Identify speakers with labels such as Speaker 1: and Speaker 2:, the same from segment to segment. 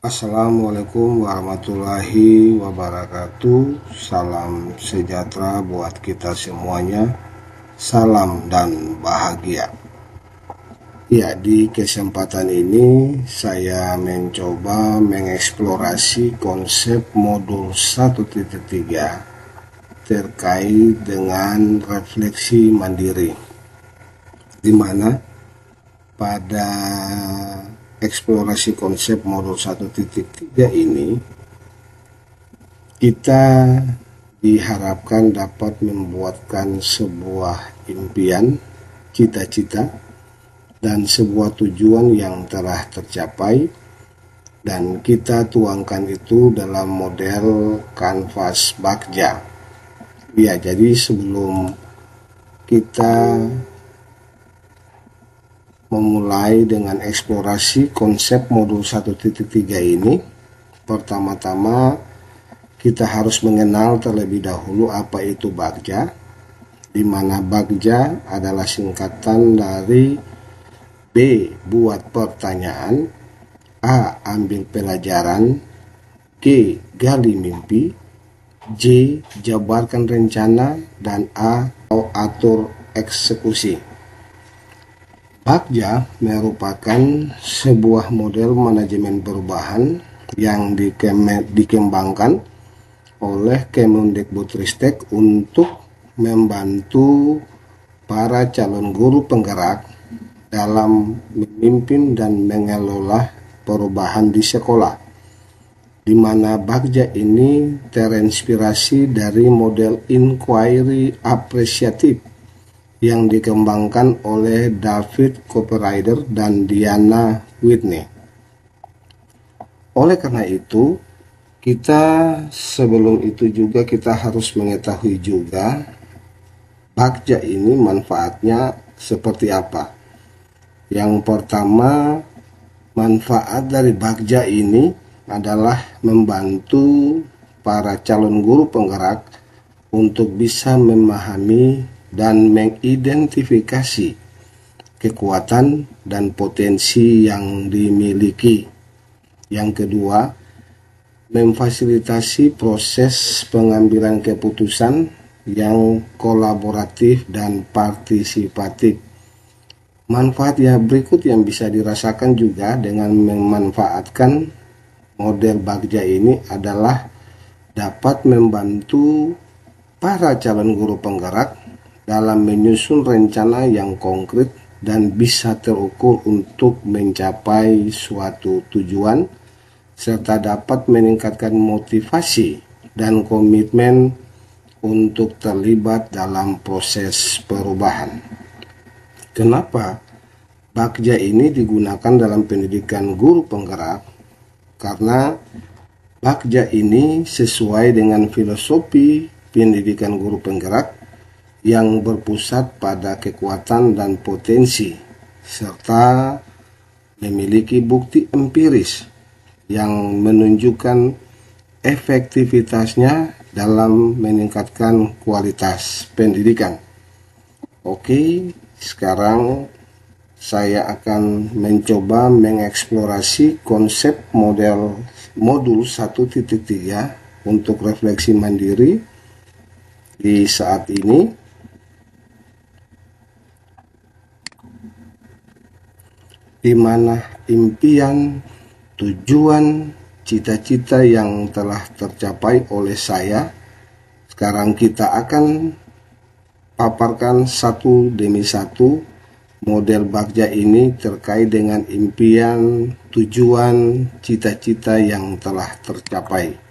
Speaker 1: Assalamualaikum warahmatullahi wabarakatuh. Salam sejahtera buat kita semuanya. Salam dan bahagia. Ya, di kesempatan ini saya mencoba mengeksplorasi konsep modul 1.3 terkait dengan refleksi mandiri, di mana pada eksplorasi konsep modul 1.3 ini kita diharapkan dapat membuatkan sebuah impian, cita-cita, dan sebuah tujuan yang telah tercapai, dan kita tuangkan itu dalam model kanvas Bagja. Ya, jadi sebelum kita memulai dengan eksplorasi konsep modul 1.3 ini, pertama-tama kita harus mengenal terlebih dahulu apa itu Bagja, di mana Bagja adalah singkatan dari B. Buat pertanyaan, A. Ambil pelajaran, G. Gali mimpi, J. Jabarkan rencana, dan A. Atur eksekusi. Bagja merupakan sebuah model manajemen perubahan yang dikembangkan oleh Kemendikbudristek untuk membantu para calon guru penggerak dalam memimpin dan mengelola perubahan di sekolah, di mana Bagja ini terinspirasi dari model inquiry apresiatif yang dikembangkan oleh David Copperrider dan Diana Whitney. Oleh karena itu, sebelum itu juga kita harus mengetahui juga Bagja ini manfaatnya seperti apa. Yang pertama, manfaat dari Bagja ini adalah membantu para calon guru penggerak untuk bisa memahami dan mengidentifikasi kekuatan dan potensi yang dimiliki. Yang kedua, memfasilitasi proses pengambilan keputusan yang kolaboratif dan partisipatif. Manfaat yang berikut yang bisa dirasakan juga dengan memanfaatkan model Bagja ini adalah dapat membantu para calon guru penggerak dalam menyusun rencana yang konkret dan bisa terukur untuk mencapai suatu tujuan, serta dapat meningkatkan motivasi dan komitmen untuk terlibat dalam proses perubahan. Kenapa Bagja ini digunakan dalam pendidikan guru penggerak? Karena Bagja ini sesuai dengan filosofi pendidikan guru penggerak yang berpusat pada kekuatan dan potensi, serta memiliki bukti empiris yang menunjukkan efektivitasnya dalam meningkatkan kualitas pendidikan. Oke, sekarang saya akan mencoba mengeksplorasi konsep modul 1.3 untuk refleksi mandiri di saat ini, di mana impian, tujuan, cita-cita yang telah tercapai oleh saya. Sekarang kita akan paparkan satu demi satu model Bagja ini terkait dengan impian, tujuan, cita-cita yang telah tercapai.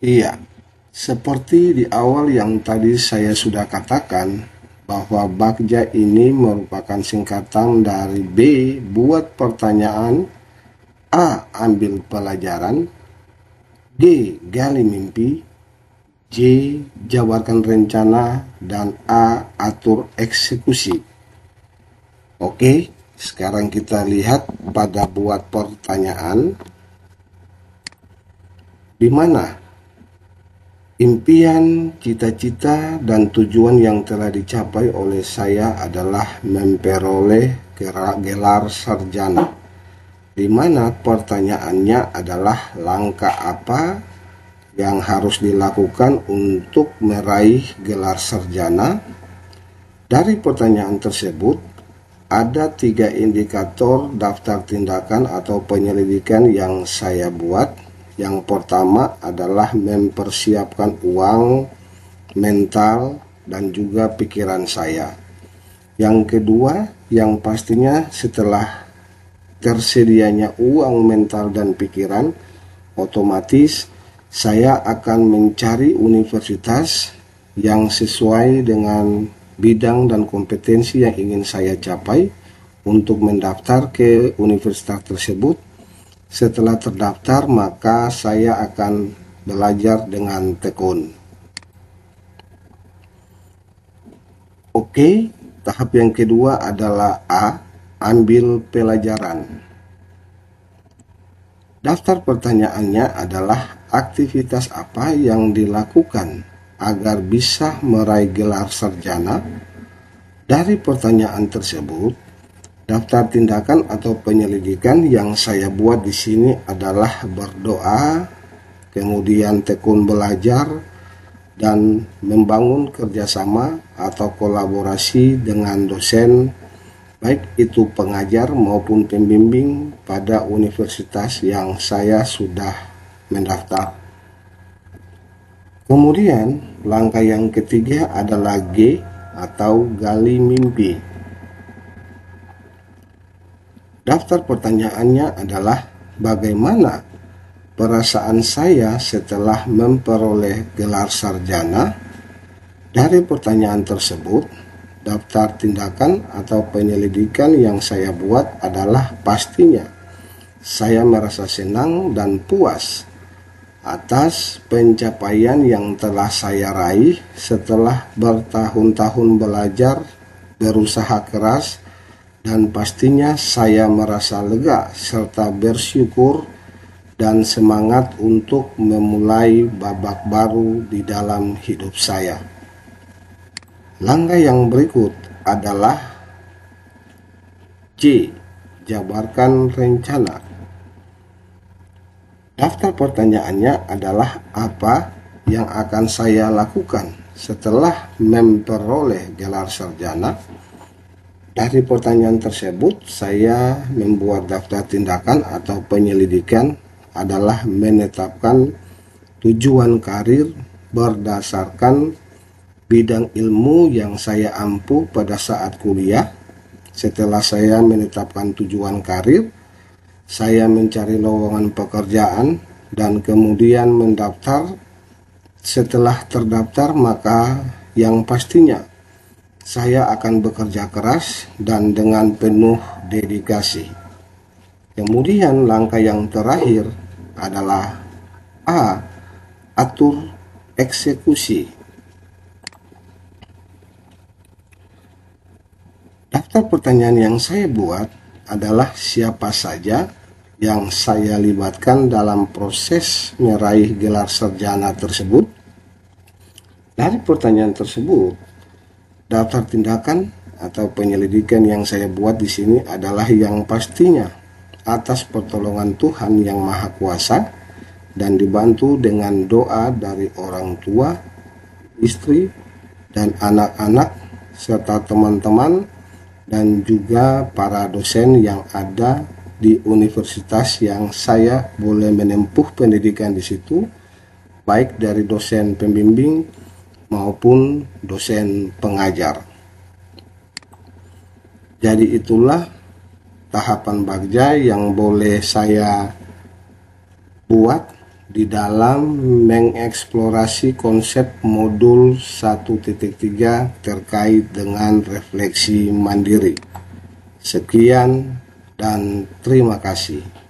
Speaker 1: Iya, seperti di awal yang tadi saya sudah katakan, bahwa Bagja ini merupakan singkatan dari B. Buat pertanyaan, A. Ambil pelajaran, G. Gali mimpi, J. Jabarkan rencana, dan A. Atur eksekusi. Oke, sekarang kita lihat pada buat pertanyaan, di mana impian, cita-cita, dan tujuan yang telah dicapai oleh saya adalah memperoleh gelar sarjana, di mana pertanyaannya adalah langkah apa yang harus dilakukan untuk meraih gelar sarjana. Dari pertanyaan tersebut, ada 3 indikator daftar tindakan atau penyelidikan yang saya buat. Yang pertama adalah mempersiapkan uang, mental, dan juga pikiran saya. Yang kedua, yang pastinya setelah tersedianya uang, mental, dan pikiran, otomatis saya akan mencari universitas yang sesuai dengan bidang dan kompetensi yang ingin saya capai untuk mendaftar ke universitas tersebut. Setelah terdaftar, maka saya akan belajar dengan tekun. Oke, tahap yang kedua adalah A. Ambil pelajaran. Daftar pertanyaannya adalah aktivitas apa yang dilakukan agar bisa meraih gelar sarjana. Dari pertanyaan tersebut, daftar tindakan atau penyelidikan yang saya buat di sini adalah berdoa, kemudian tekun belajar, dan membangun kerjasama atau kolaborasi dengan dosen, baik itu pengajar maupun pembimbing pada universitas yang saya sudah mendaftar. Kemudian langkah yang ketiga adalah G atau gali mimpi. Daftar pertanyaannya adalah bagaimana perasaan saya setelah memperoleh gelar sarjana. Dari pertanyaan tersebut, daftar tindakan atau penyelidikan yang saya buat adalah pastinya saya merasa senang dan puas atas pencapaian yang telah saya raih setelah bertahun-tahun belajar, berusaha keras, dan pastinya saya merasa lega serta bersyukur dan semangat untuk memulai babak baru di dalam hidup saya. Langkah yang berikut adalah C. Jabarkan rencana. Daftar pertanyaannya adalah apa yang akan saya lakukan setelah memperoleh gelar sarjana. Dari pertanyaan tersebut, saya membuat daftar tindakan atau penyelidikan adalah menetapkan tujuan karir berdasarkan bidang ilmu yang saya ampu pada saat kuliah. Setelah saya menetapkan tujuan karir, saya mencari lowongan pekerjaan dan kemudian mendaftar. Setelah terdaftar, maka yang pastinya saya akan bekerja keras dan dengan penuh dedikasi. Kemudian langkah yang terakhir adalah A. Atur eksekusi. Daftar pertanyaan yang saya buat adalah siapa saja yang saya libatkan dalam proses meraih gelar sarjana tersebut. Dari pertanyaan tersebut, daftar tindakan atau penyelidikan yang saya buat di sini adalah yang pastinya atas pertolongan Tuhan yang Maha Kuasa dan dibantu dengan doa dari orang tua, istri, dan anak-anak serta teman-teman dan juga para dosen yang ada di universitas yang saya boleh menempuh pendidikan di situ, baik dari dosen pembimbing maupun dosen pengajar. Jadi itulah tahapan Bagja yang boleh saya buat di dalam mengeksplorasi konsep modul 1.3 terkait dengan refleksi mandiri. Sekian dan terima kasih.